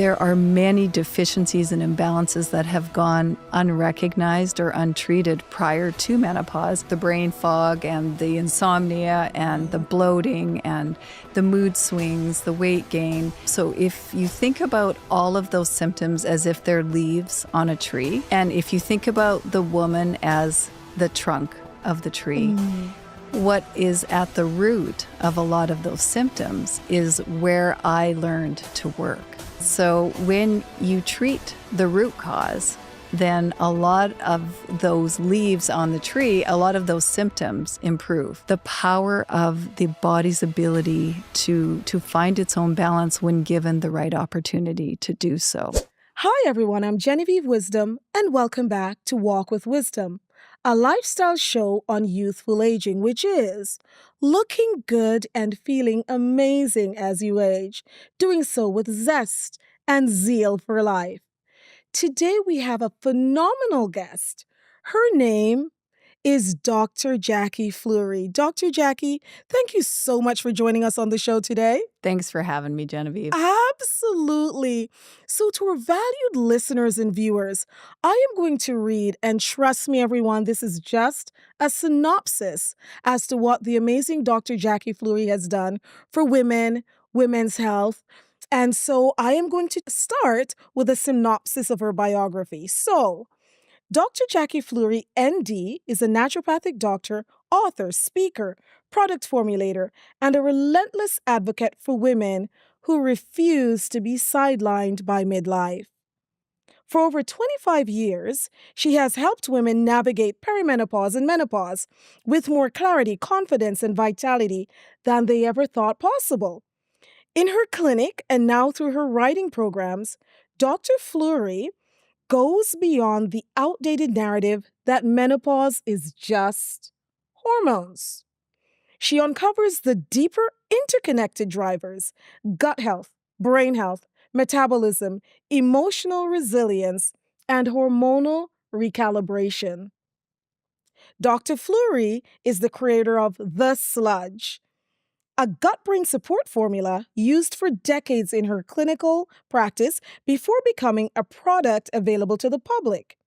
There are many deficiencies and imbalances that have gone unrecognized or untreated prior to menopause. The brain fog and the insomnia and the bloating and the mood swings, the weight gain. So if you think about all of those symptoms as if they're leaves on a tree, and if you think about the woman as the trunk of the tree, what is at the root of a lot of those symptoms is where I learned to work. So when you treat the root cause, then a lot of those leaves on the tree, a lot of those symptoms improve. The power of the body's ability to find its own balance when given the right opportunity to do so. Hi everyone, I'm Genevieve Wisdom, and welcome back to Walk with Wisdom, a lifestyle show on youthful aging, which is looking good and feeling amazing as you age, doing so with zest and zeal for life. Today we have a phenomenal guest. Her name is Dr. Jacqui Fleury. Dr. Jacqui, thank you so much for joining us on the show today. Thanks for having me, Genevieve. Absolutely. So to our valued listeners and viewers, I am going to read, and trust me, everyone, this is just a synopsis as to what the amazing Dr. Jacqui Fleury has done for women, women's health. And so I am going to start with a synopsis of her biography. So, Dr. Jacqui Fleury, ND, is a naturopathic doctor, author, speaker, product formulator, and a relentless advocate for women who refuse to be sidelined by midlife. For over 25 years, she has helped women navigate perimenopause and menopause with more clarity, confidence, and vitality than they ever thought possible. In her clinic and now through her writing programs, Dr. Fleury goes beyond the outdated narrative that menopause is just hormones. She uncovers the deeper interconnected drivers: gut health, brain health, metabolism, emotional resilience, and hormonal recalibration. Dr. Fleury is the creator of the Sludge, a gut-brain support formula used for decades in her clinical practice before becoming a product available to the public.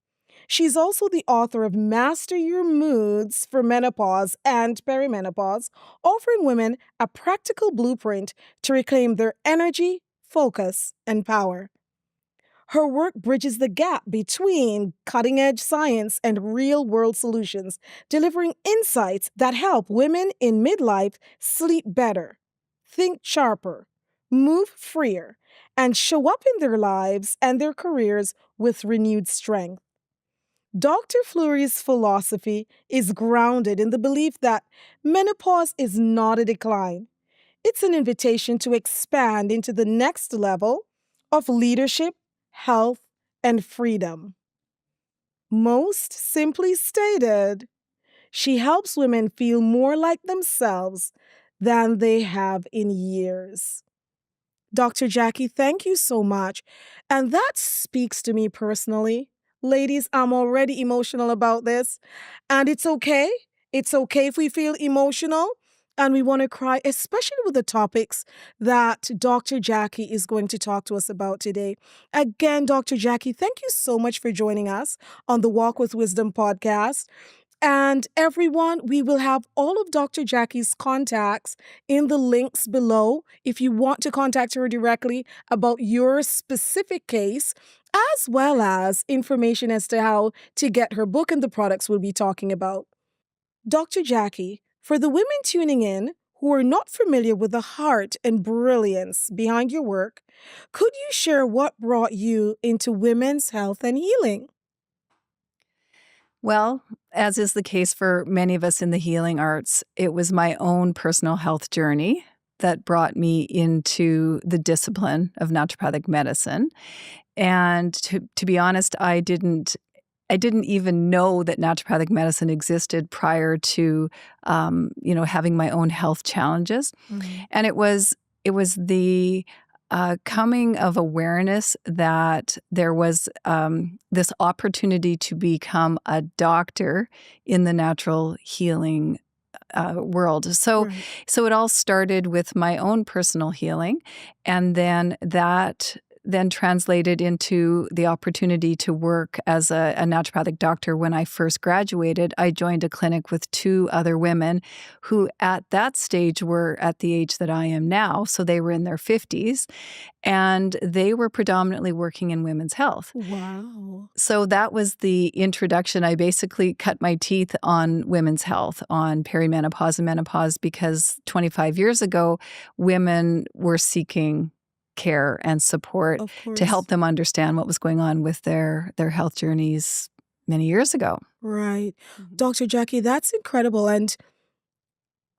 She's also the author of Master Your Moods for Menopause and Perimenopause, offering women a practical blueprint to reclaim their energy, focus, and power. Her work bridges the gap between cutting-edge science and real-world solutions, delivering insights that help women in midlife sleep better, think sharper, move freer, and show up in their lives and their careers with renewed strength. Dr. Fleury's philosophy is grounded in the belief that menopause is not a decline. It's an invitation to expand into the next level of leadership, health, and freedom. Most simply stated, she helps women feel more like themselves than they have in years. Dr. Jacqui, thank you so much. And that speaks to me personally. Ladies, I'm already emotional about this, and it's okay. It's okay if we feel emotional and we want to cry, especially with the topics that Dr. Jacqui is going to talk to us about today. Again, Dr. Jacqui, thank you so much for joining us on the Walk with Wisdom podcast. And everyone, we will have all of Dr. Jacqui's contacts in the links below if you want to contact her directly about your specific case, as well as information as to how to get her book and the products we'll be talking about. Dr. Jacqui, for the women tuning in who are not familiar with the heart and brilliance behind your work, could you share what brought you into women's health and healing? Well, as is the case for many of us in the healing arts, it was my own personal health journey that brought me into the discipline of naturopathic medicine. And to be honest, I didn't even know that naturopathic medicine existed prior to, having my own health challenges. Mm-hmm. And it was the coming of awareness that there was this opportunity to become a doctor in the natural healing world. So it all started with my own personal healing, and then that then translated into the opportunity to work as a naturopathic doctor. When I first graduated, I joined a clinic with 2 other women who at that stage were at the age that I am now. So they were in their 50s, and they were predominantly working in women's health. Wow. So that was the introduction. I basically cut my teeth on women's health, on perimenopause and menopause, because 25 years ago, women were seeking care and support Of to help course. them understand what was going on with their health journeys many years ago. Right. Dr. Jacqui, that's incredible. And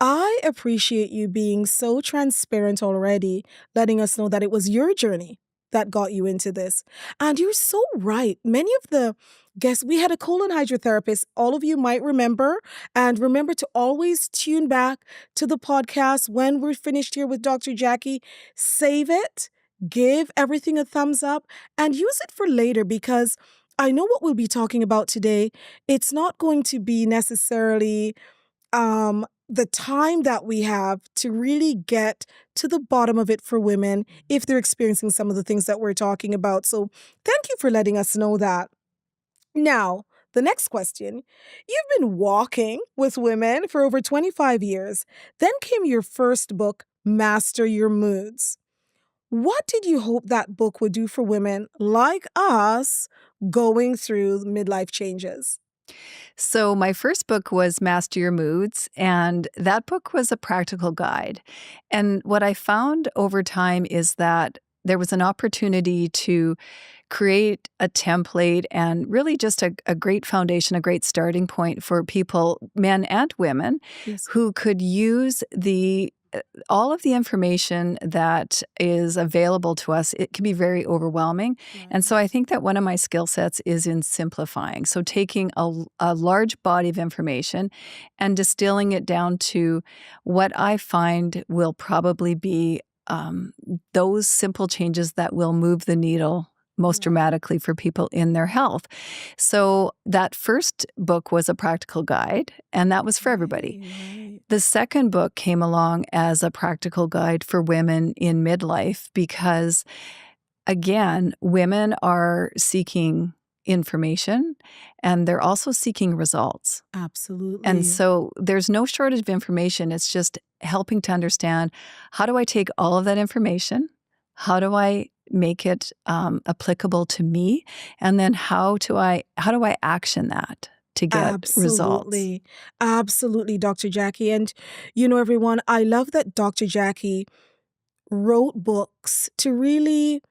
I appreciate you being so transparent already, letting us know that it was your journey that got you into this. And you're so right. Many of the guests, we had a colon hydrotherapist, all of you might remember. And remember to always tune back to the podcast when we're finished here with Dr. Jacqui. Save it, give everything a thumbs up, and use it for later, because I know what we'll be talking about today. It's not going to be necessarily the time that we have to really get to the bottom of it for women if they're experiencing some of the things that we're talking about. So thank you for letting us know that. Now, the next question. You've been walking with women for over 25 years. Then came your first book, Master Your Moods. What did you hope that book would do for women like us going through midlife changes? So my first book was Master Your Moods, and that book was a practical guide. And what I found over time is that there was an opportunity to create a template and really just a great foundation, a great starting point for people, men and women, Yes. who could use all of the information that is available to us. It can be very overwhelming. And so I think that one of my skill sets is in simplifying. So taking a large body of information and distilling it down to what I find will probably be those simple changes that will move the needle most dramatically for people in their health. So that first book was a practical guide, and that was for everybody. Right. The second book came along as a practical guide for women in midlife because, again, women are seeking information and they're also seeking results. Absolutely. And so there's no shortage of information. It's just helping to understand, how do I take all of that information? How do I make it applicable to me? And then how do I action that to get results? Absolutely. Absolutely, Dr. Jacqui. And everyone, I love that Dr. Jacqui wrote books to really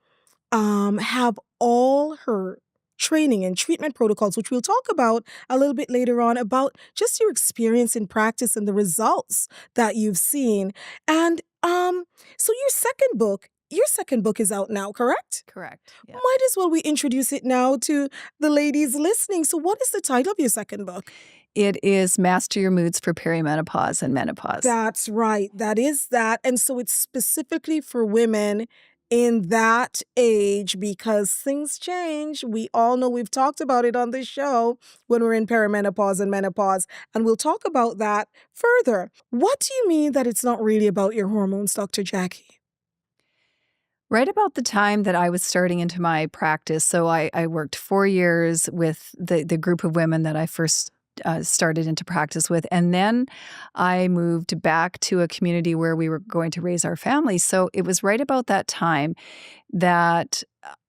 have all her training and treatment protocols, which we'll talk about a little bit later on, about just your experience in practice and the results that you've seen. And so your second book is out now, correct? Correct. Yeah. Might as well we introduce it now to the ladies listening. So what is the title of your second book? It is Master Your Moods for Perimenopause and Menopause. That's right. That is that. And so it's specifically for women in that age because things change. We all know, we've talked about it on this show when we're in perimenopause and menopause, and we'll talk about that further. What do you mean that it's not really about your hormones, Dr. Jacqui? Right about the time that I was starting into my practice, so I worked 4 years with the group of women that I first started into practice with. And then I moved back to a community where we were going to raise our family. So it was right about that time that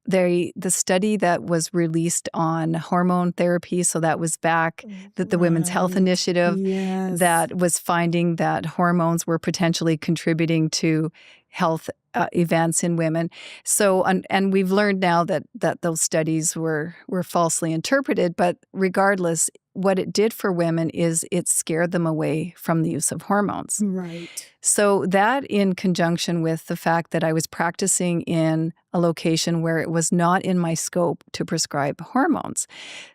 the study that was released on hormone therapy, so that was back the Women's Health Right. Initiative, Yes. that was finding that hormones were potentially contributing to health events in women. So, and we've learned now that those studies were falsely interpreted, but regardless, what it did for women is it scared them away from the use of hormones. Right. So that, in conjunction with the fact that I was practicing in a location where it was not in my scope to prescribe hormones.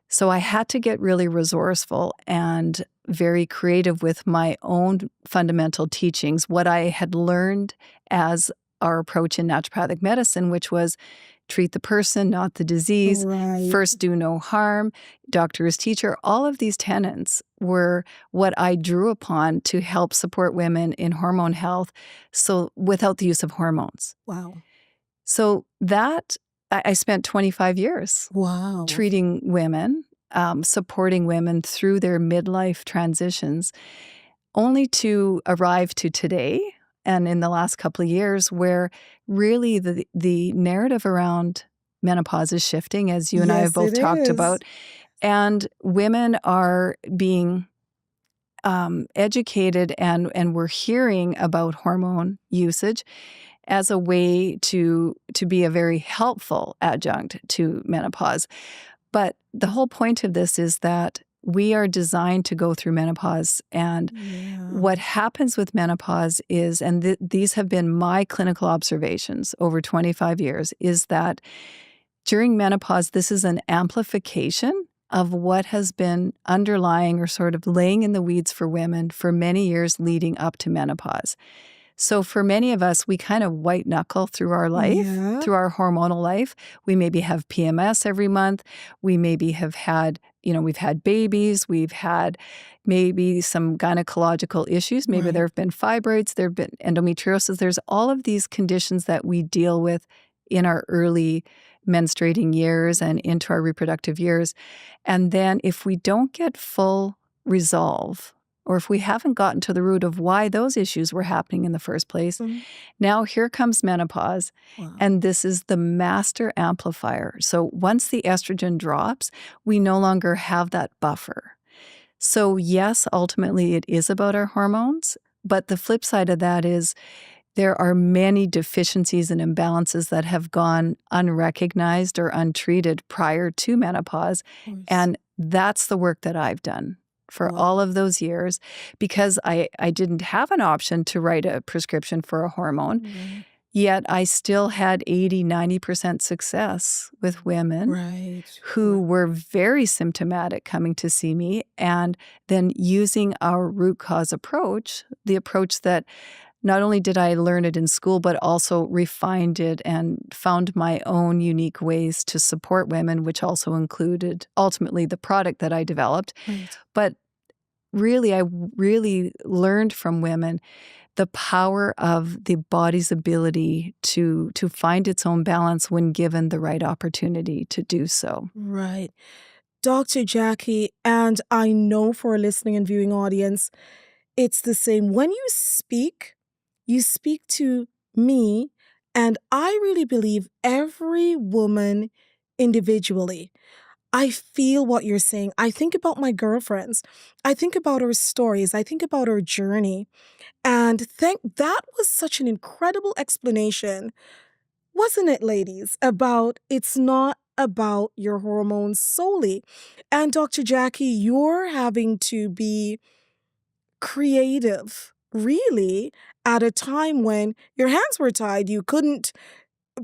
So I had to get really resourceful and very creative with my own fundamental teachings, what I had learned as our approach in naturopathic medicine, which was treat the person, not the disease. Right. First, do no harm. Doctor is teacher. All of these tenets were what I drew upon to help support women in hormone health, so without the use of hormones. Wow. So that I spent 25 years Wow. treating women, supporting women through their midlife transitions, only to arrive to today and in the last couple of years where really the narrative around menopause is shifting, as you and I have Yes, both it talked is. about, and women are being educated and we're hearing about hormone usage as a way to be a very helpful adjunct to menopause. But the whole point of this is that we are designed to go through menopause. And Yeah. what happens with menopause is, and these have been my clinical observations over 25 years, is that during menopause, this is an amplification of what has been underlying or sort of laying in the weeds for women for many years leading up to menopause. So for many of us, we kind of white knuckle through our life, Yeah. through our hormonal life. We maybe have PMS every month. We maybe have had, we've had babies. We've had maybe some gynecological issues. Maybe Right. there have been fibroids. There have been endometriosis. There's all of these conditions that we deal with in our early menstruating years and into our reproductive years. And then if we don't get full resolve, or if we haven't gotten to the root of why those issues were happening in the first place, Mhm. now here comes menopause, Wow. and this is the master amplifier. So once the estrogen drops, we no longer have that buffer. So yes, ultimately it is about our hormones, but the flip side of that is there are many deficiencies and imbalances that have gone unrecognized or untreated prior to menopause, Of course. and that's the work that I've done for all Wow. of those years because I didn't have an option to write a prescription for a hormone, Right. yet I still had 80, 90% success with women Right. who were very symptomatic coming to see me, and then using our root cause approach, the approach that not only did I learn it in school, but also refined it and found my own unique ways to support women, which also included ultimately the product that I developed. Right. But really, I really learned from women the power of the body's ability to find its own balance when given the right opportunity to do so. Right. Dr. Jacqui, and I know for a listening and viewing audience, it's the same. When you speak to me, and I really believe every woman individually. I feel what you're saying. I think about my girlfriends. I think about her stories. I think about her journey. And that was such an incredible explanation, wasn't it, ladies? About it's not about your hormones solely. And Dr. Jacqui, you're having to be creative, really, at a time when your hands were tied. You couldn't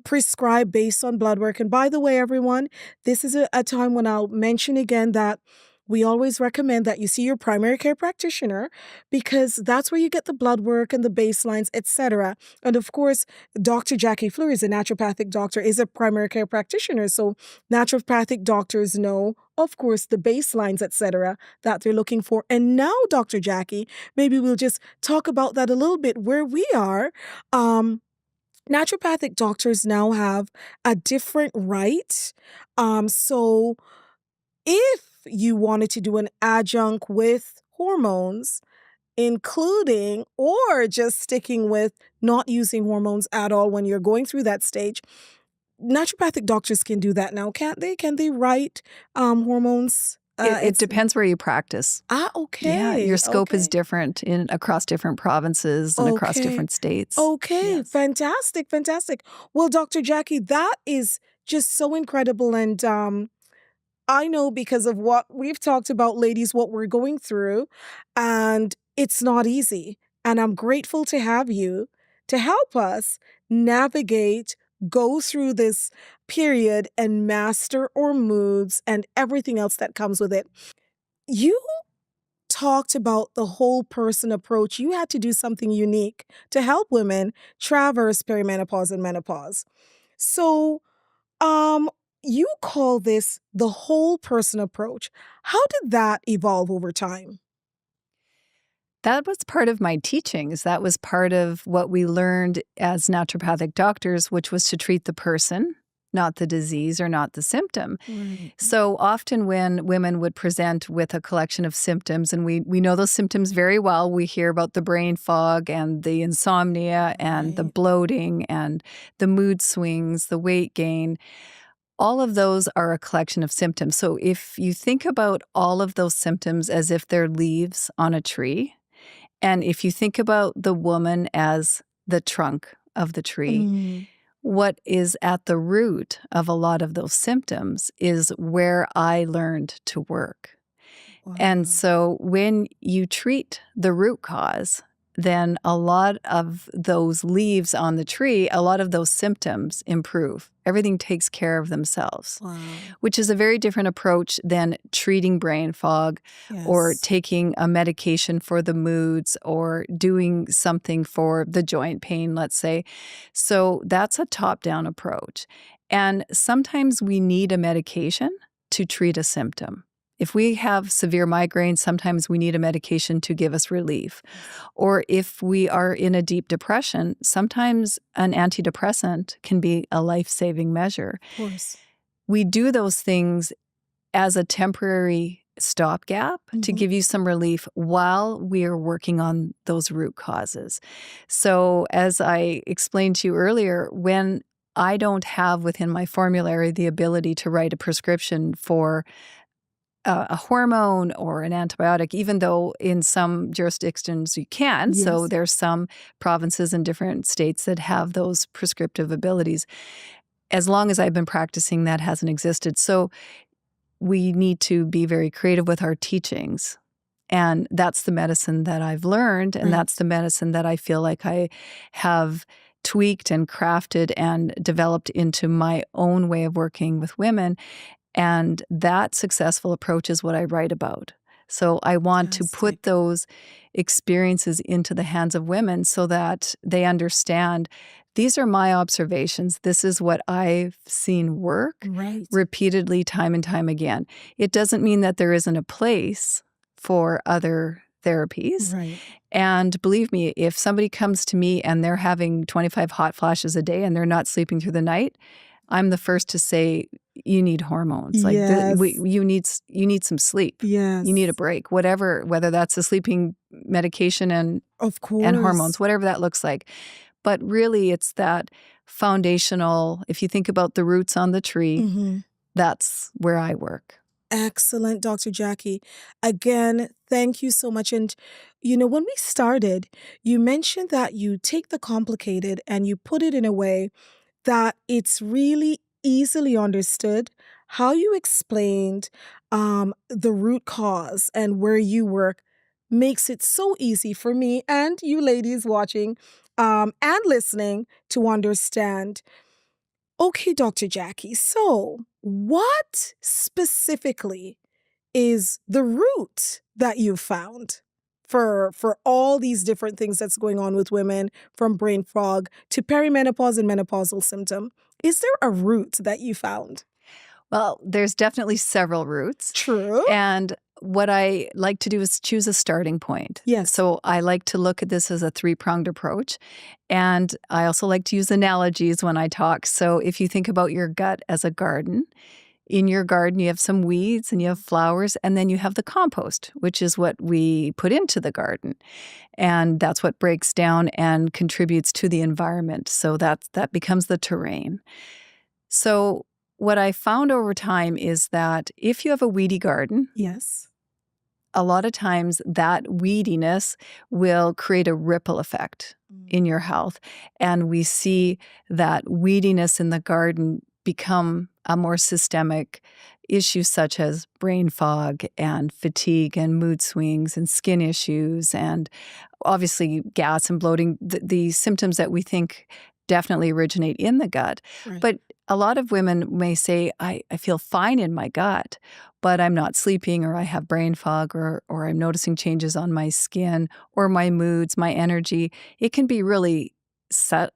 prescribe based on blood work. And by the way, everyone, this is a time when I'll mention again that we always recommend that you see your primary care practitioner because that's where you get the blood work and the baselines, etc. And of course, Dr. Jacqui Fleury is a naturopathic doctor, is a primary care practitioner. So naturopathic doctors know, of course, the baselines, etc., that they're looking for. And now, Dr. Jacqui, maybe we'll just talk about that a little bit where we are. Naturopathic doctors now have a different right. So if you wanted to do an adjunct with hormones, including or just sticking with not using hormones at all when you're going through that stage, naturopathic doctors can do that now, can't they? Can they write hormones? It depends where you practice. Yeah, your Okay. scope is Okay. different across different provinces and across Okay. different states. Okay. Yes. Fantastic. Fantastic. Well, Dr. Jacqui, that is just so incredible. And I know because of what we've talked about, ladies, what we're going through, and it's not easy. And I'm grateful to have you to help us navigate, go through this period and master our moods and everything else that comes with it. You talked about the whole person approach. You had to do something unique to help women traverse perimenopause and menopause. So, um, you call this the whole person approach. How did that evolve over time? That was part of my teachings. That was part of what we learned as naturopathic doctors, which was to treat the person, not the disease or not the symptom. Right. So often when women would present with a collection of symptoms, and we know those symptoms very well, we hear about the brain fog and the insomnia and the Right. bloating and the mood swings, the weight gain. All of those are a collection of symptoms. So if you think about all of those symptoms as if they're leaves on a tree, and if you think about the woman as the trunk of the tree, Mm. what is at the root of a lot of those symptoms is where I learned to work. And Wow. so when you treat the root cause, then a lot of those leaves on the tree, a lot of those symptoms improve. Everything takes care of themselves, Wow. which is a very different approach than treating brain fog or Yes. taking a medication for the moods or doing something for the joint pain, let's say. So that's a top-down approach. And sometimes we need a medication to treat a symptom. If we have severe migraines, sometimes we need a medication to give us relief. Or if we are in a deep depression, sometimes an antidepressant can be a life-saving measure. Of course. We do those things as a temporary stopgap to Mhm. give you some relief while we are working on those root causes. So as I explained to you earlier, when I don't have within my formulary the ability to write a prescription for a hormone or an antibiotic, even though in some jurisdictions you can. So Yes. there's some provinces in different states that have those prescriptive abilities. As long as I've been practicing, that hasn't existed. So we need to be very creative with our teachings. And that's the medicine that I've learned, and Right. that's the medicine that I feel like I have tweaked and crafted and developed into my own way of working with women. And that successful approach is what I write about. So I want to put Fantastic. those experiences into the hands of women so that they understand these are my observations. This is what I've seen work Right. repeatedly, time and time again. It doesn't mean that there isn't a place for other therapies. Right. And believe me, if somebody comes to me and they're having 25 hot flashes a day and they're not sleeping through the night, I'm the first to say, you need hormones. Like Yes. you need some sleep. Yes. You need a break, whether that's a sleeping medication and Of hormones, course. whatever that looks like. But really, it's that foundational, if you think about the roots on the tree, Mhm. that's where I work. Excellent, Dr. Jacqui. Again, thank you so much. And, when we started, you mentioned that you take the complicated and you put it in a way that it's really easily understood. How you explained the root cause and where you work makes it so easy for me and you ladies watching and listening to understand. Okay, Dr. Jacqui, so what specifically is the root that you found for all these different things that's going on with women, from brain fog to perimenopause and menopausal symptom? Is there a root that you found? Well, there's definitely several roots. True. And what I like to do is choose a starting point. Yes. So I like to look at this as a three-pronged approach. And I also like to use analogies when I talk. So if you think about your gut as a garden, in your garden you have some weeds and you have flowers, and then you have the compost, which is what we put into the garden. And that's what breaks down and contributes to the environment. So that becomes the terrain. So what I found over time is that if you have a weedy garden, Yes. a lot of times that weediness will create a ripple effect in your health. And we see that weediness in the garden become a more systemic issue, such as brain fog and fatigue and mood swings and skin issues and obviously gas and bloating, the symptoms that we think definitely originate in the gut. Right. But a lot of women may say, I feel fine in my gut, but I'm not sleeping, or I have brain fog, or I'm noticing changes on my skin or my moods, my energy. It can be really subtle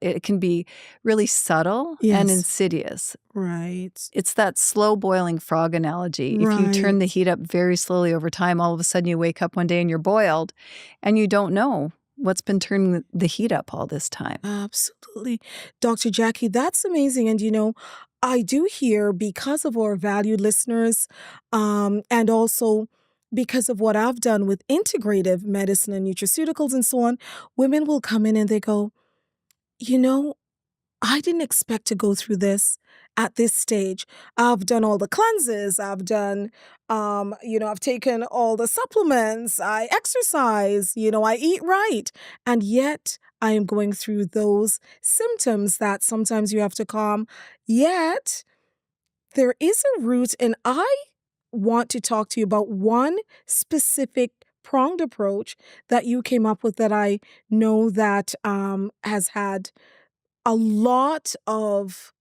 and Yes. insidious. Right. It's that slow boiling frog analogy. If you turn the Right. heat up very slowly over time, all of a sudden you wake up one day and you're boiled and you don't know what's been turning the heat up all this time. Absolutely. Dr. Jacqui, that's amazing. And I do hear, because of our valued listeners, and also because of what I've done with integrative medicine and nutraceuticals and so on, women will come in and they go, you know, I didn't expect to go through this at this stage. I've done all the cleanses. I've done, I've taken all the supplements. I exercise, I eat right. And yet I am going through those symptoms that sometimes you have to calm. Yet there is a root, and I want to talk to you about one specific pronged approach that you came up with that I know that has had a lot of,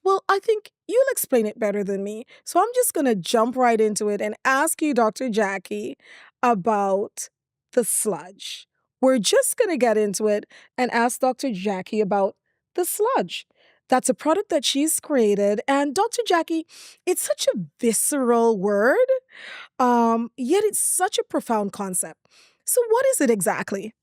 well, I think you'll explain it better than me. So I'm just going to jump right into it and ask you, Dr. Jacqui, about the sludge. We're just going to get into it and ask Dr. Jacqui about the sludge. That's a product that she's created. And Dr. Jacqui, it's such a visceral word, yet it's such a profound concept. So what is it exactly?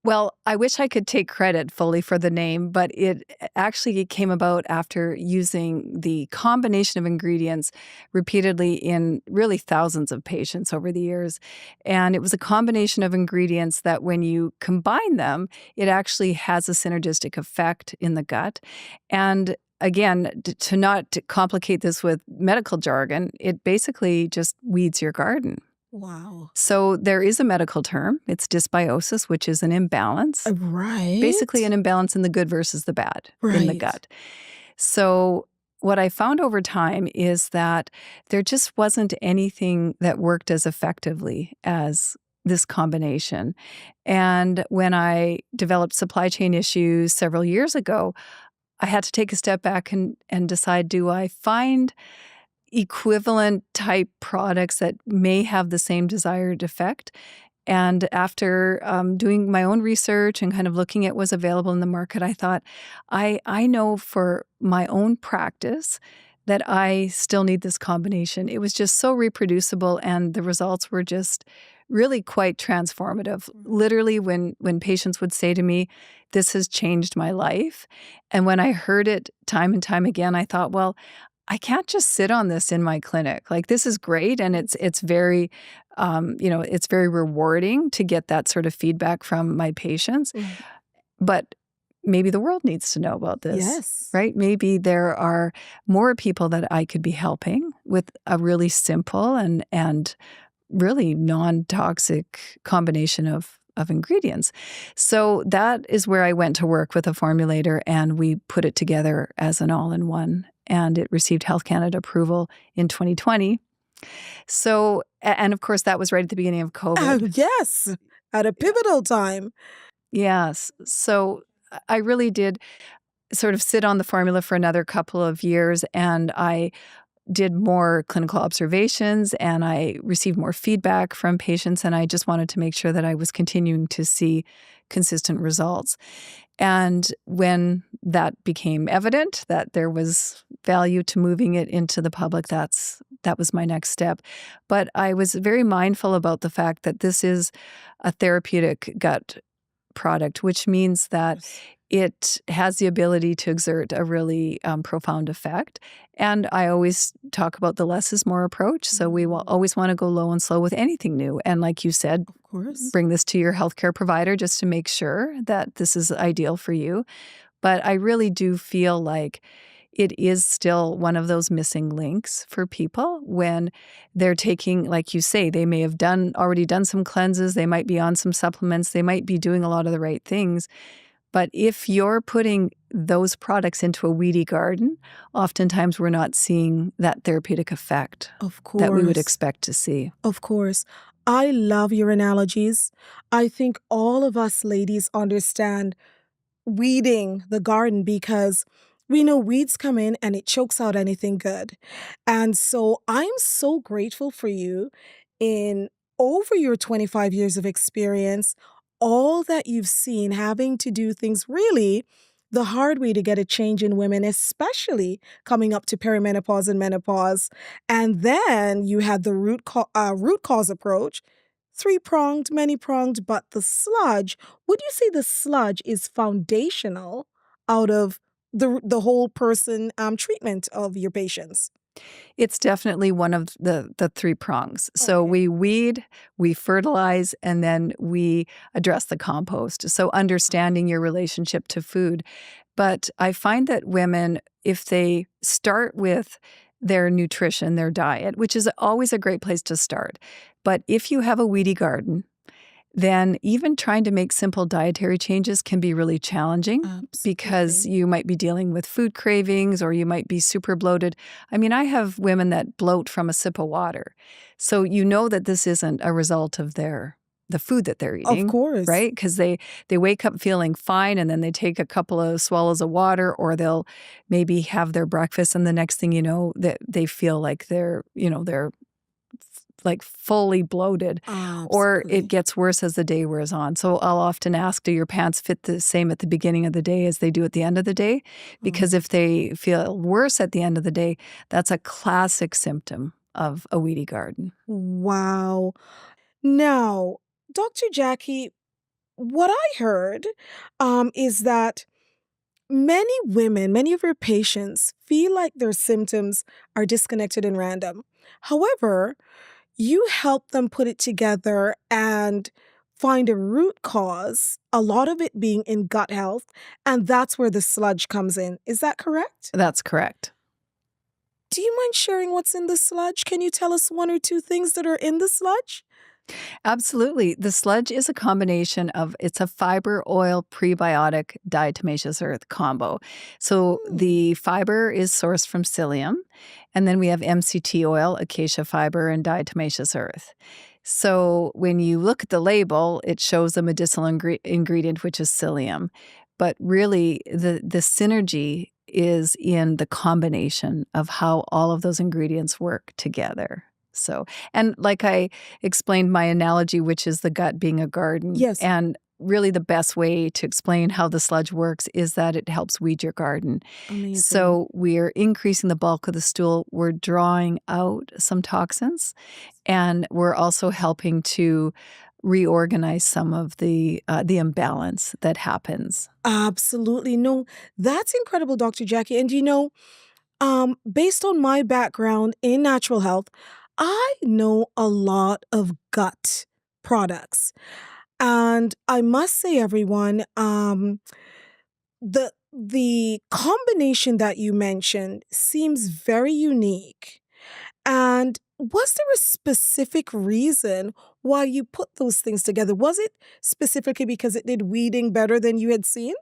Well, I wish I could take credit fully for the name, but it actually came about after using the combination of ingredients repeatedly in really thousands of patients over the years. And it was a combination of ingredients that when you combine them, it actually has a synergistic effect in the gut. And again, to not complicate this with medical jargon, it basically just weeds your garden. Wow. So there is a medical term. It's dysbiosis, which is an imbalance. Right. Basically an imbalance in the good versus the bad in the Right. gut. So what I found over time is that there just wasn't anything that worked as effectively as this combination. And when I developed supply chain issues several years ago, I had to take a step back and decide, do I find equivalent type products that may have the same desired effect? And after doing my own research and kind of looking at what's available in the market, I thought, I know for my own practice that I still need this combination. It was just so reproducible, and the results were just really quite transformative. Literally, when patients would say to me, "This has changed my life," and when I heard it time and time again, I thought, well, I can't just sit on this in my clinic. Like, this is great, and it's very, it's very rewarding to get that sort of feedback from my patients. But maybe the world needs to know about this, Yes. right? Maybe there are more people that I could be helping with a really simple and really non-toxic combination of ingredients. So that is where I went to work with a formulator, and we put it together as an all-in-one. And it received Health Canada approval in 2020. So, and of course, that was right at the beginning of COVID. Yes, at a pivotal time. Yes. So I really did sort of sit on the formula for another couple of years, and I did more clinical observations, and I received more feedback from patients, and I just wanted to make sure that I was continuing to see consistent results. And when that became evident that there was value to moving it into the public, that was my next step. But I was very mindful about the fact that this is a therapeutic gut product, which means that it has the ability to exert a really profound effect. And I always talk about the less is more approach. So we will always want to go low and slow with anything new. And like you said, Of course. bring this to your healthcare provider just to make sure that this is ideal for you. But I really do feel like it is still one of those missing links for people when they're taking, like you say, they may have already done some cleanses, they might be on some supplements, they might be doing a lot of the right things. But if you're putting those products into a weedy garden, oftentimes we're not seeing that therapeutic effect Of course. that we would expect to see. Of course. I love your analogies. I think all of us ladies understand weeding the garden because we know weeds come in and it chokes out anything good. And so I'm so grateful for you in over your 25 years of experience, all that you've seen having to do things really the hard way to get a change in women, especially coming up to perimenopause and menopause. And then you had the root cause approach, three-pronged, many-pronged, but the sludge, would you say the sludge is foundational out of the whole person treatment of your patients? It's definitely one of the three prongs. So Okay. we weed, we fertilize, and then we address the compost. So understanding your relationship to food. But I find that women, if they start with their nutrition, their diet, which is always a great place to start. But if you have a weedy garden, then even trying to make simple dietary changes can be really challenging because Absolutely. you might be dealing with food cravings or you might be super bloated. I mean, I have women that bloat from a sip of water. So you know that this isn't a result of the food that they're Of eating, course. right? Because they wake up feeling fine and then they take a couple of swallows of water, or they'll maybe have their breakfast and the next thing you know that they feel like they're like fully bloated, or it Absolutely. gets worse as the day wears on. So I'll often ask, do your pants fit the same at the beginning of the day as they do at the end of the day? Because Mm. if they feel worse at the end of the day, that's a classic symptom of a weedy garden. Wow. Now, Dr. Jackie, what I heard is that many women, many of your patients feel like their symptoms are disconnected and random. However, you help them put it together and find a root cause, a lot of it being in gut health, and that's where the sludge comes in. Is that correct? That's correct. Do you mind sharing what's in the sludge? Can you tell us one or two things that are in the sludge? Absolutely. The sludge is a combination it's a fiber oil prebiotic diatomaceous earth combo. So Hmm. the fiber is sourced from psyllium, and then we have MCT oil, acacia fiber, and diatomaceous earth. So when you look at the label, it shows a medicinal ingredient, which is psyllium. But really, the synergy is in the combination of how all of those ingredients work together. So, and like I explained my analogy, which is the gut being a garden. Yes. And really, the best way to explain how the sludge works is that it helps weed your garden. Amazing. So, we're increasing the bulk of the stool, we're drawing out some toxins, and we're also helping to reorganize some of the imbalance that happens. Absolutely. No, that's incredible, Dr. Jackie. And based on my background in natural health, I know a lot of gut products. And I must say, everyone, the combination that you mentioned seems very unique. And was there a specific reason why you put those things together? Was it specifically because it did weeding better than you had seen?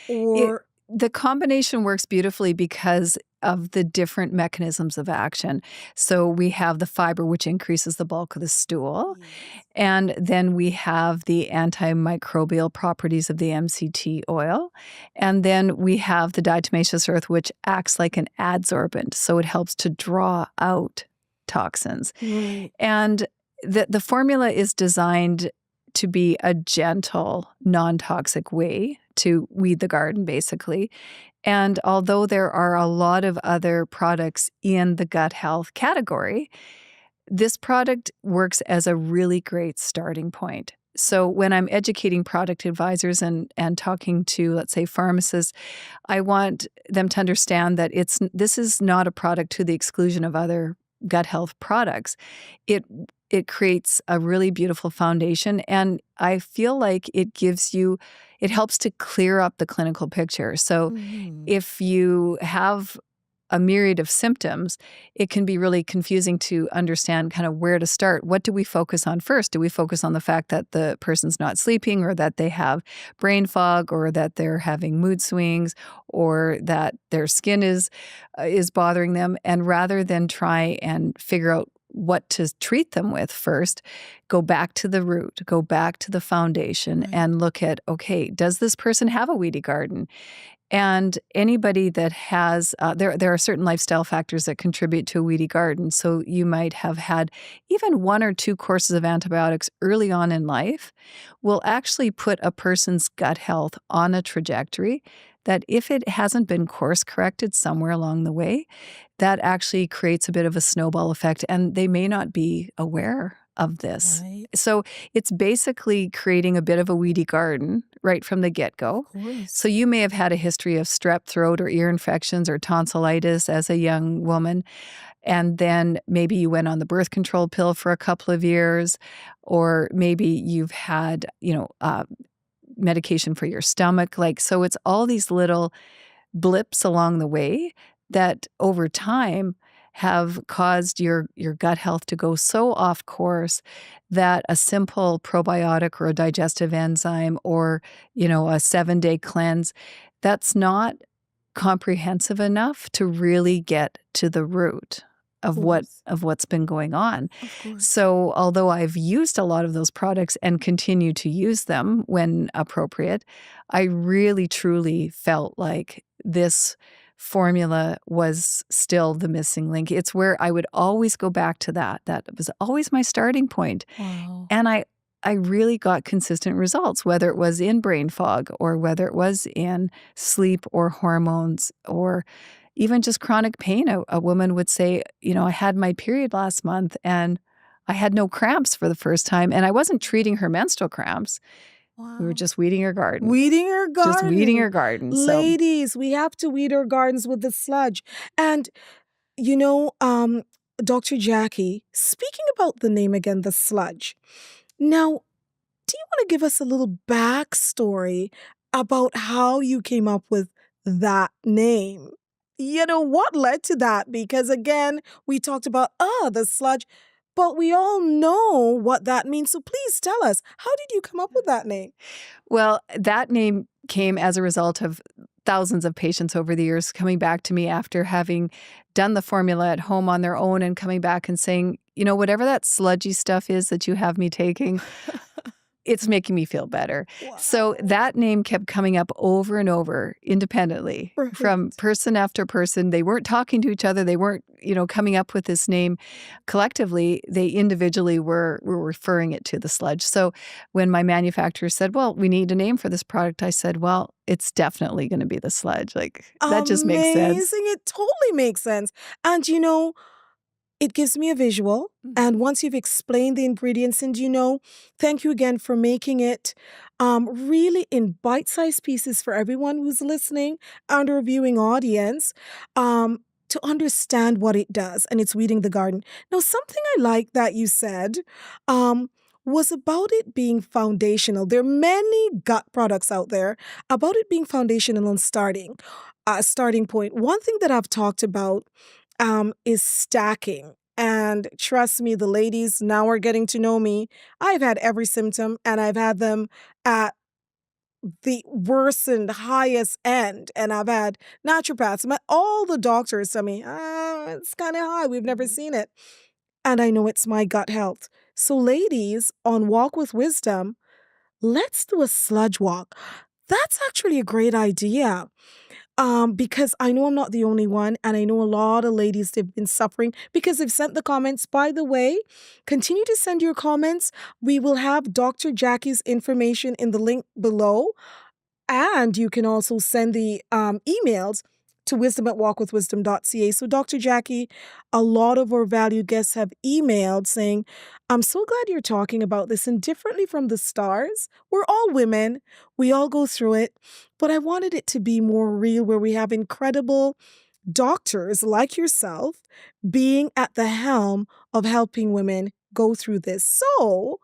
It Or the combination works beautifully because of the different mechanisms of action. So we have the fiber, which increases the bulk of the stool. yes. And then we have the antimicrobial properties of the MCT oil. And then we have the diatomaceous earth, which acts like an adsorbent. So it helps to draw out toxins. Right. And the formula is designed to be a gentle, non-toxic way to weed the garden, basically. And although there are a lot of other products in the gut health category, this product works as a really great starting point. So when I'm educating product advisors and talking to, let's say, pharmacists, I want them to understand that this is not a product to the exclusion of other gut health products. It it creates a really beautiful foundation, and I feel like it helps to clear up the clinical picture. So Mhm. if you have a myriad of symptoms, it can be really confusing to understand kind of where to start. What do we focus on first? Do we focus on the fact that the person's not sleeping, or that they have brain fog, or that they're having mood swings, or that their skin is bothering them? And rather than try and figure out what to treat them with first, go back to the root, go back to the foundation Right. and look at, okay, does this person have a weedy garden? And anybody that has, there are certain lifestyle factors that contribute to a weedy garden. So you might have had even one or two courses of antibiotics early on in life will actually put a person's gut health on a trajectory that if it hasn't been course corrected somewhere along the way, that actually creates a bit of a snowball effect, and they may not be aware of this. Right. So it's basically creating a bit of a weedy garden right from the get-go. Of course. So you may have had a history of strep throat or ear infections or tonsillitis as a young woman. And then maybe you went on the birth control pill for a couple of years, or maybe you've had, medication for your stomach. So it's all these little blips along the way that over time have caused your gut health to go so off course that a simple probiotic or a digestive enzyme or, a 7-day cleanse, that's not comprehensive enough to really get to the root of what's been going on. Of course. So although I've used a lot of those products and continue to use them when appropriate, I really truly felt like this formula was still the missing link. It's where I would always go back to that. That was always my starting point. Wow. And I really got consistent results, whether it was in brain fog or whether it was in sleep or hormones or even just chronic pain. A woman would say, I had my period last month and I had no cramps for the first time. And I wasn't treating her menstrual cramps. Wow. We were just weeding her garden. Weeding her garden. Just weeding her garden. So, Ladies, we have to weed our gardens with the sludge. And, Dr. Jacqui, speaking about the name again, the sludge. Now, do you want to give us a little backstory about how you came up with that name? What led to that? Because again, we talked about, the sludge, but we all know what that means. So please tell us, how did you come up with that name? Well, that name came as a result of thousands of patients over the years coming back to me after having done the formula at home on their own and coming back and saying, whatever that sludgy stuff is that you have me taking, it's making me feel better. Wow. So that name kept coming up over and over independently from person after person. They weren't talking to each other. They weren't, coming up with this name collectively. They individually were referring it to the sludge. So when my manufacturer said, well, we need a name for this product, I said, well, it's definitely going to be the sludge. That just makes sense. Amazing. It totally makes sense. And it gives me a visual. And once you've explained the ingredients, and thank you again for making it really in bite-sized pieces for everyone who's listening and our viewing audience to understand what it does. And it's weeding the garden. Now, something I like that you said was about it being foundational. There are many gut products out there about it being foundational and starting point. One thing that I've talked about is stacking. And trust me, the ladies now are getting to know me. I've had every symptom and I've had them at the worst and highest end. And I've had naturopaths, all the doctors tell me, it's kind of high. We've never seen it. And I know it's my gut health. So ladies, on Walk with Wisdom, let's do a sludge walk. That's actually a great idea. Because I know I'm not the only one, and I know a lot of ladies, they've been suffering because they've sent the comments. By the way, continue to send your comments. We will have Dr. Jacqui's information in the link below, and you can also send the emails to wisdom@walkwithwisdom.ca. So Dr. Jacqui, a lot of our valued guests have emailed saying, I'm so glad you're talking about this, and differently from the stars, we're all women, we all go through it, but I wanted it to be more real where we have incredible doctors like yourself being at the helm of helping women go through this. So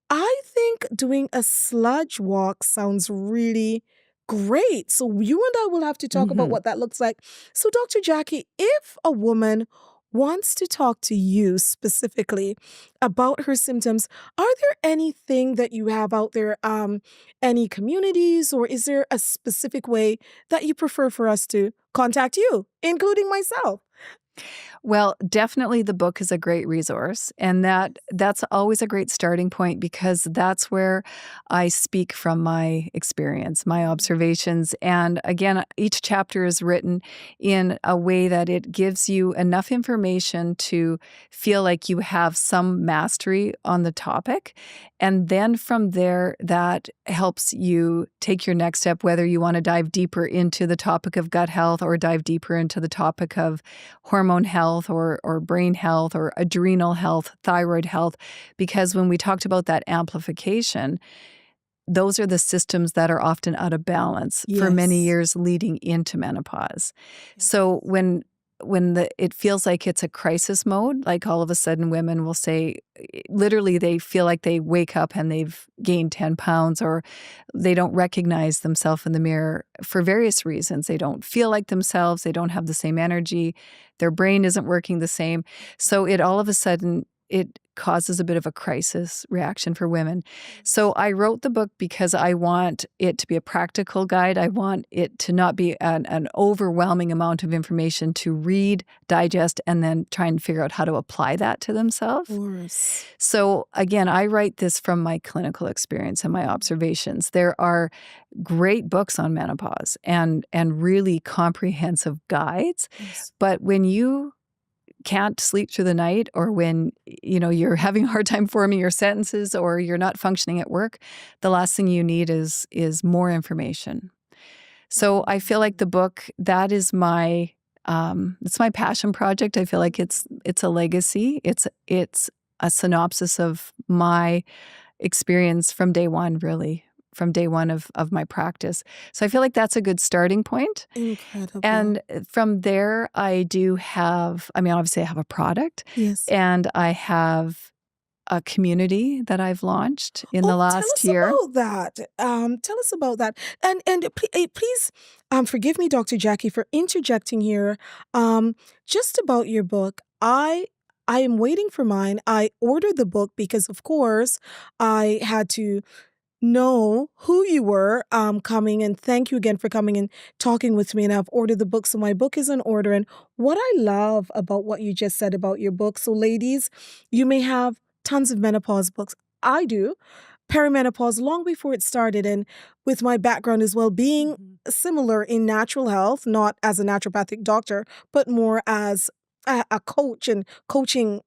I think doing a sludge walk sounds really great. So you and I will have to talk about what that looks like. So Dr. Jacqui, if a woman wants to talk to you specifically about her symptoms, are there anything that you have out there, any communities, or is there a specific way that you prefer for us to contact you, including myself? Well, definitely the book is a great resource, and that's always a great starting point because that's where I speak from my experience, my observations. And again, each chapter is written in a way that it gives you enough information to feel like you have some mastery on the topic. And then from there, that helps you take your next step, whether you want to dive deeper into the topic of gut health or dive deeper into the topic of hormone health health or brain health or adrenal health, thyroid health, because when we talked about that amplification, those are the systems that are often out of balance for many Yes. years leading into menopause. Yes. So when it feels like it's a crisis mode, like all of a sudden women will say, literally they feel like they wake up and they've gained 10 pounds, or they don't recognize themselves in the mirror for various reasons. They don't feel like themselves. They don't have the same energy. Their brain isn't working the same. So it all of a sudden, it causes a bit of a crisis reaction for women. So I wrote the book because I want it to be a practical guide. I want it to not be an overwhelming amount of information to read, digest, and then try and figure out how to apply that to themselves. Of course. So again, I write this from my clinical experience and my observations. There are great books on menopause and really comprehensive guides. Yes. But when you can't sleep through the night, or when you're having a hard time forming your sentences, or you're not functioning at work, the last thing you need is more information. So I feel like the book, that is my it's my passion project. I feel like it's a legacy. It's a synopsis of my experience from day one, really, from day one of my practice. So I feel like that's a good starting point. Incredible. And from there, I do have, obviously I have a product. Yes. And I have a community that I've launched in the last year. Tell us about that. Tell us about that. And please, forgive me, Dr. Jacqui, for interjecting here. Just about your book, I am waiting for mine. I ordered the book because, of course, I had to know who you were coming, and thank you again for coming and talking with me, and I've ordered the book, so my book is in order. And what I love about what you just said about your book, so ladies, you may have tons of menopause books. I do perimenopause long before it started, and with my background as well, being similar in natural health, not as a naturopathic doctor, but more as a coach, and coaching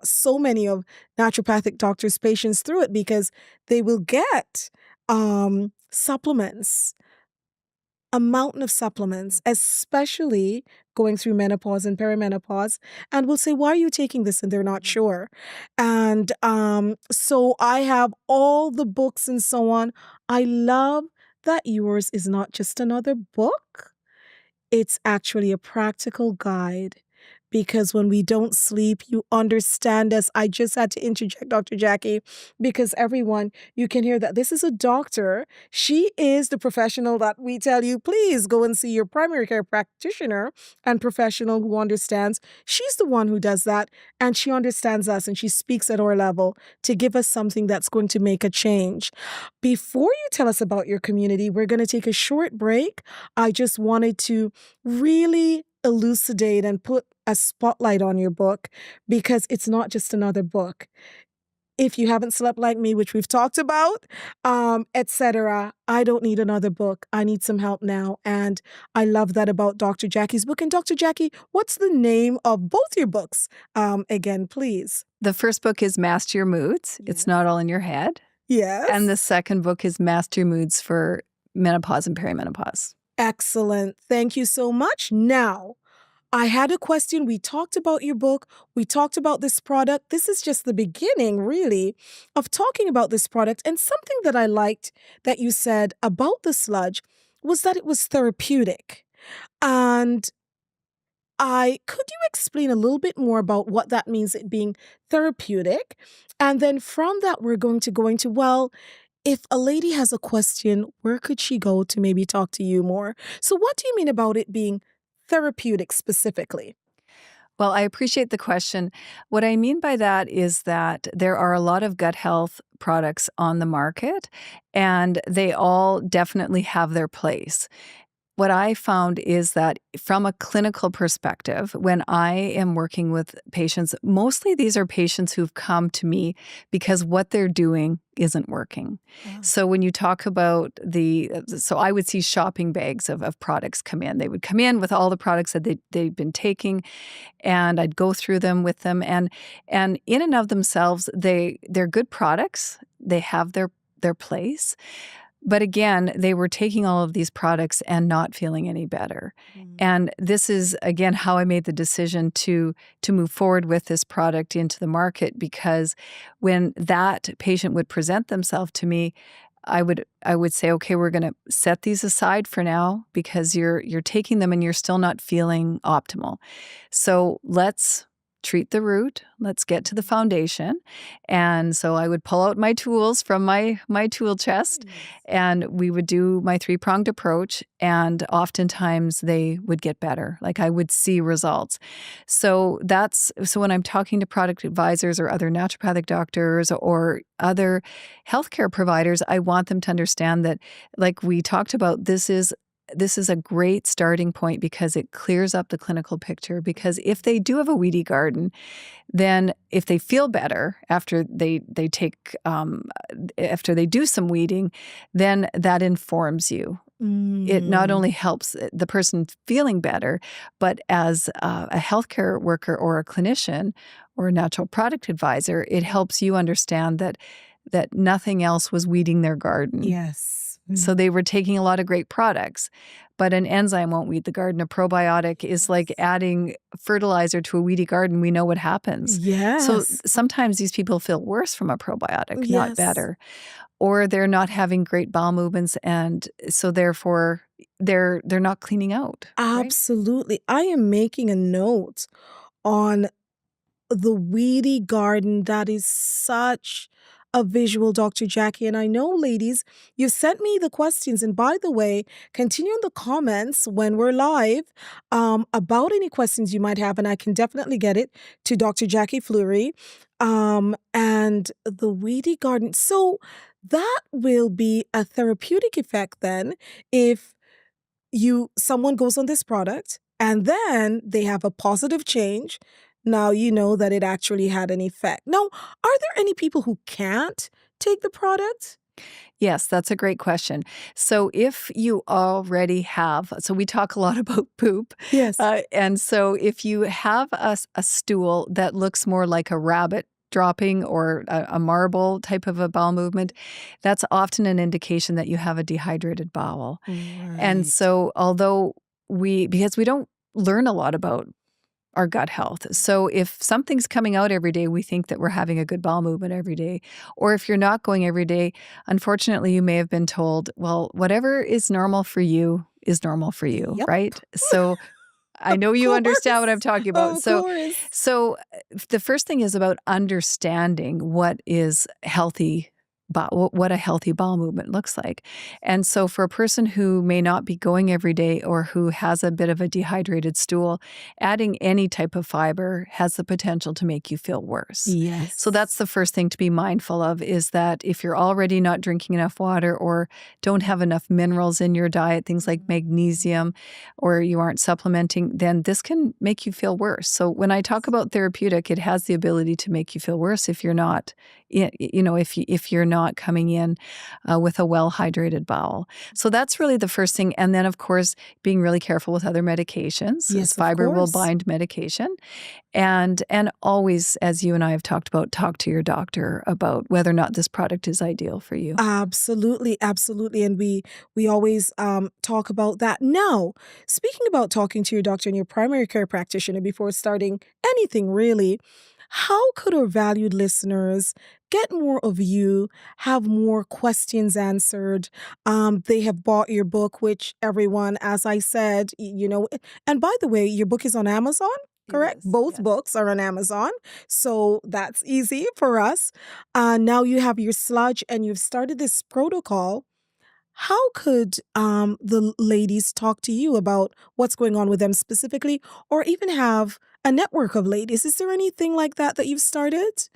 so many of naturopathic doctors' patients through it, because they will get supplements, a mountain of supplements, especially going through menopause and perimenopause, and will say, why are you taking this? And they're not sure. And so I have all the books and so on. I love that yours is not just another book. It's actually a practical guide, because when we don't sleep, you understand us. I just had to interject, Dr. Jacqui, because everyone, you can hear that this is a doctor. She is the professional that we tell you, please go and see your primary care practitioner and professional who understands. She's the one who does that, and she understands us, and she speaks at our level to give us something that's going to make a change. Before you tell us about your community, we're going to take a short break. I just wanted to really elucidate and put a spotlight on your book, because it's not just another book. If you haven't slept like me, which we've talked about, etc., I don't need another book. I need some help now. And I love that about Dr. Jacqui's book. And Dr. Jacqui, what's the name of both your books? Again, please. The first book is Master Your Moods. Yes. It's Not All in Your Head. Yes. And the second book is Master Your Moods for Menopause and Perimenopause. Excellent. Thank you so much. Now, I had a question. We talked about your book. We talked about this product. This is just the beginning, really, of talking about this product. And something that I liked that you said about the sludge was that it was therapeutic. And could you explain a little bit more about what that means, it being therapeutic? And then from that, we're going to go into, well, if a lady has a question, where could she go to maybe talk to you more? So what do you mean about it being therapeutic specifically? Well, I appreciate the question. What I mean by that is that there are a lot of gut health products on the market, and they all definitely have their place. What I found is that from a clinical perspective, when I am working with patients, mostly these are patients who've come to me because what they're doing isn't working. Wow. So when you talk about so I would see shopping bags of products come in. They would come in with all the products that they've been taking, and I'd go through them with them. And in and of themselves, they're good products. They have their place. But again, they were taking all of these products and not feeling any better. And this is, again, how I made the decision to move forward with this product into the market, because when that patient would present themselves to me, I would say, okay, we're going to set these aside for now because you're taking them and you're still not feeling optimal. So let's treat the root. Let's get to the foundation. And so I would pull out my tools from my tool chest, and we would do my 3-pronged approach. And oftentimes they would get better. Like I would see results. So when I'm talking to product advisors or other naturopathic doctors or other healthcare providers, I want them to understand that, like we talked about, this is a great starting point because it clears up the clinical picture. Because if they do have a weedy garden, then if they feel better after they do some weeding, then that informs you. It not only helps the person feeling better, but as a healthcare worker or a clinician or a natural product advisor, it helps you understand that nothing else was weeding their garden. Yes. So they were taking a lot of great products, but an enzyme won't weed the garden. A probiotic is like adding fertilizer to a weedy garden. We know what happens. Yes. So sometimes these people feel worse from a probiotic, Yes. not better. Or they're not having great bowel movements, and so therefore they're not cleaning out. Right? Absolutely. I am making a note on the weedy garden. That is such a visual, Dr. Jacqui. And I know, ladies, you've sent me the questions. And by the way, continue in the comments when we're live about any questions you might have. And I can definitely get it to Dr. Jacqui Fleury. And the weedy garden. So that will be a therapeutic effect then if someone goes on this product and then they have a positive change. Now you know that it actually had an effect. Now, are there any people who can't take the product? Yes, that's a great question. So if you already have, so we talk a lot about poop. Yes. And so if you have a stool that looks more like a rabbit dropping or a marble type of a bowel movement, that's often an indication that you have a dehydrated bowel. And so because we don't learn a lot about our gut health. So if something's coming out every day, we think that we're having a good bowel movement every day. Or if you're not going every day, unfortunately, you may have been told, well, whatever is normal for you is normal for you, Yep. right? So I know you understand what I'm talking about. Of course. So the first thing is about understanding what is healthy, what a healthy bowel movement looks like. And so for a person who may not be going every day or who has a bit of a dehydrated stool, adding any type of fiber has the potential to make you feel worse. Yes. So that's the first thing to be mindful of, is that if you're already not drinking enough water or don't have enough minerals in your diet, things like magnesium, or you aren't supplementing, then this can make you feel worse. So when I talk about therapeutic, it has the ability to make you feel worse if you're not, if you're not coming in with a well-hydrated bowel. So that's really the first thing. And then, of course, being really careful with other medications. Yes, of fiber will course. bind medication. And always, as you and I have talked about, talk to your doctor about whether or not this product is ideal for you. Absolutely, absolutely. And we always talk about that. Now, speaking about talking to your doctor and your primary care practitioner before starting anything really, how could our valued listeners get more of you, have more questions answered? They have bought your book, which everyone, as I said, and by the way, your book is on Amazon? Correct? It is, Both yes. books are on Amazon. So that's easy for us. Now you have your sludge and you've started this protocol. How could the ladies talk to you about what's going on with them specifically, or even have a network of ladies? Is there anything like that that you've started?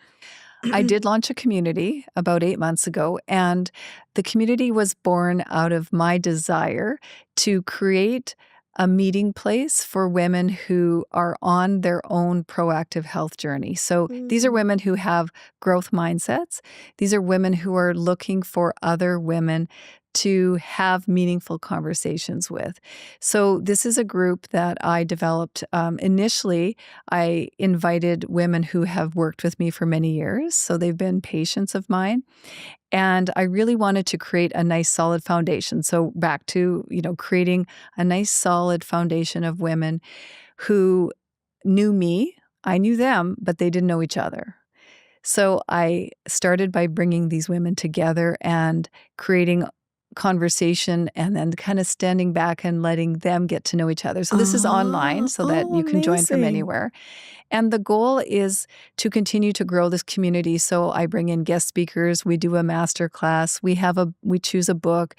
I did launch a community about 8 months ago, and the community was born out of my desire to create a meeting place for women who are on their own proactive health journey. So these are women who have growth mindsets. These are women who are looking for other women to have meaningful conversations with. So this is a group that I developed. Initially, I invited women who have worked with me for many years. So they've been patients of mine. And I really wanted to create a nice solid foundation. So back to, creating a nice solid foundation of women who knew me, I knew them, but they didn't know each other. So I started by bringing these women together and creating conversation and then kind of standing back and letting them get to know each other. So this is online so that you can join from amazing. anywhere. And the goal is to continue to grow this community. So I bring in guest speakers. We do a master class. We choose a book.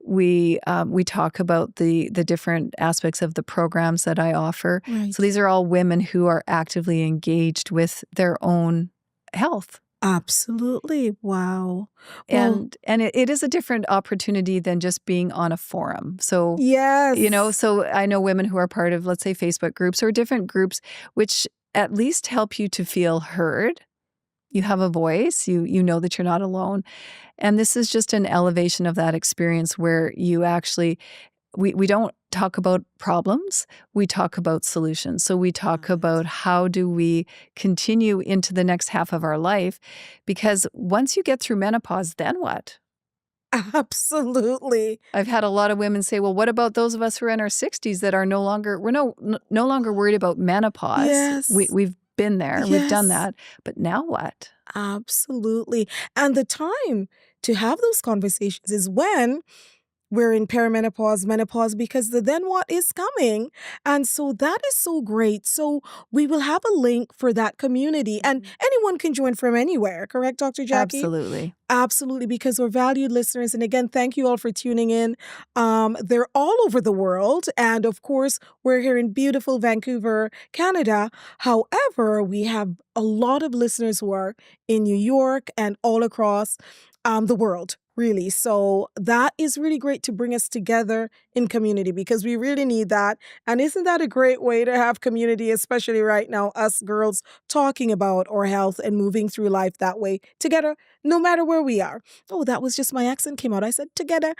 We talk about the different aspects of the programs that I offer. Right. So these are all women who are actively engaged with their own health. Absolutely. Wow. Well, And it is a different opportunity than just being on a forum. So, yes. so I know women who are part of, let's say, Facebook groups or different groups, which at least help you to feel heard. You have a voice, you know that you're not alone. And this is just an elevation of that experience where you actually, we don't talk about problems, we talk about solutions. So we talk about how do we continue into the next half of our life, because once you get through menopause, then what? Absolutely. I've had a lot of women say, well, what about those of us who are in our 60s that are no longer worried about menopause? Yes. We've been there, we've done Yes. that, but now what? Absolutely. And the time to have those conversations is when we're in perimenopause, menopause, because the then what is coming. And so that is so great. So we will have a link for that community and anyone can join from anywhere, correct, Dr. Jacqui? Absolutely. Absolutely, because we're valued listeners. And again, thank you all for tuning in. They're all over the world. And of course, we're here in beautiful Vancouver, Canada. However, we have a lot of listeners who are in New York and all across the world, really. So that is really great to bring us together in community because we really need that. And isn't that a great way to have community, especially right now, us girls talking about our health and moving through life that way together, no matter where we are. Oh, that was just my accent came out. I said together.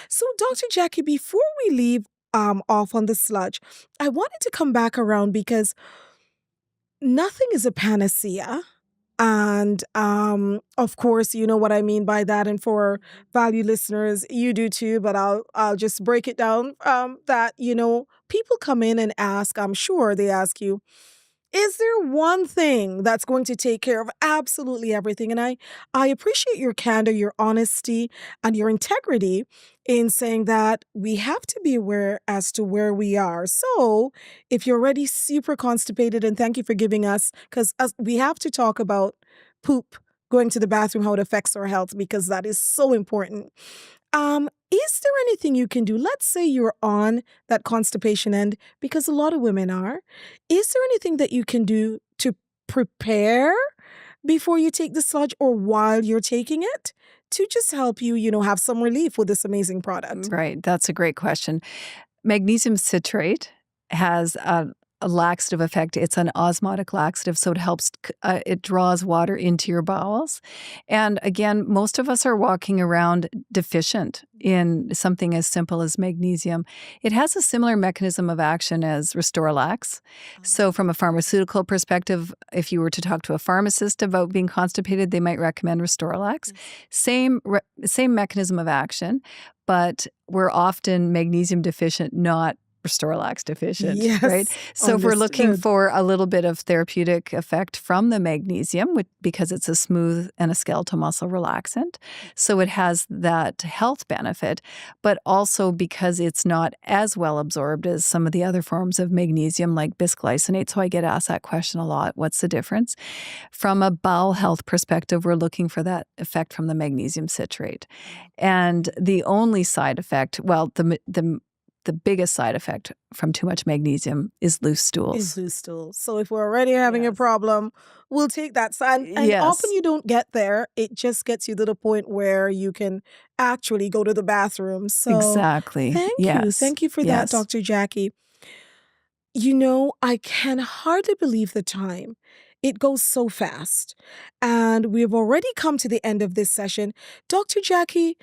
So, Dr. Jacqui, before we leave off on the sludge, I wanted to come back around because nothing is a panacea. And of course, you know what I mean by that. And for value listeners, you do too, but I'll just break it down that, people come in and ask, I'm sure they ask you, is there one thing that's going to take care of absolutely everything? And I appreciate your candor, your honesty, and your integrity in saying that we have to be aware as to where we are. So if you're already super constipated, and thank you for giving us, because we have to talk about poop, going to the bathroom, how it affects our health, because that is so important. Is there anything you can do? Let's say you're on that constipation end, because a lot of women are. Is there anything that you can do to prepare before you take the sludge or while you're taking it to just help you, have some relief with this amazing product? Right. That's a great question. Magnesium citrate has a laxative effect. It's an osmotic laxative, so it helps, it draws water into your bowels. And again, most of us are walking around deficient in something as simple as magnesium. It has a similar mechanism of action as Restorelax. So from a pharmaceutical perspective, if you were to talk to a pharmacist about being constipated, they might recommend Restorelax. Same mechanism of action, but we're often magnesium deficient, not Restorelax deficient, Yes, right? So if we're looking understood. for a little bit of therapeutic effect from the magnesium, because it's a smooth and a skeletal muscle relaxant, so it has that health benefit, but also because it's not as well absorbed as some of the other forms of magnesium like bisglycinate. So I get asked that question a lot. What's the difference? From a bowel health perspective, we're looking for that effect from the magnesium citrate. And the only side effect, well, the biggest side effect from too much magnesium is loose stools. Is loose stools. So if we're already having a Yes. problem, we'll take that side. And Yes. often you don't get there. It just gets you to the point where you can actually go to the bathroom. So Exactly. thank you. Yes. Thank you for Yes. that, Dr. Jacqui. I can hardly believe the time. It goes so fast. And we've already come to the end of this session. Dr. Jacqui,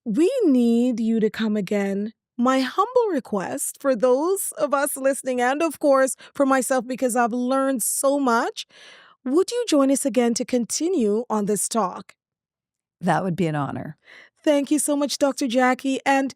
we need you to come again. My humble request for those of us listening, and of course for myself, because I've learned so much, would you join us again to continue on this talk? That would be an honor. Thank you so much, Dr. Jacqui. And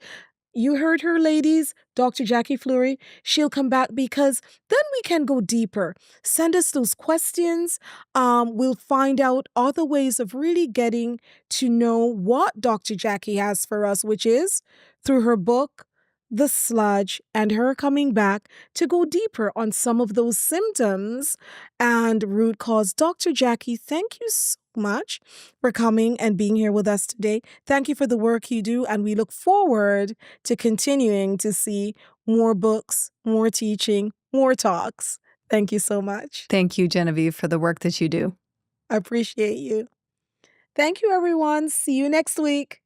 you heard her, ladies, Dr. Jacqui Fleury. She'll come back because then we can go deeper. Send us those questions. We'll find out other ways of really getting to know what Dr. Jacqui has for us, which is through her book, The Sludge, and her coming back to go deeper on some of those symptoms and root cause. Dr. Jacqui, thank you so much for coming and being here with us today. Thank you for the work you do, and we look forward to continuing to see more books, more teaching, more talks. Thank you so much. Thank you, Genevieve, for the work that you do. I appreciate you. Thank you, everyone. See you next week.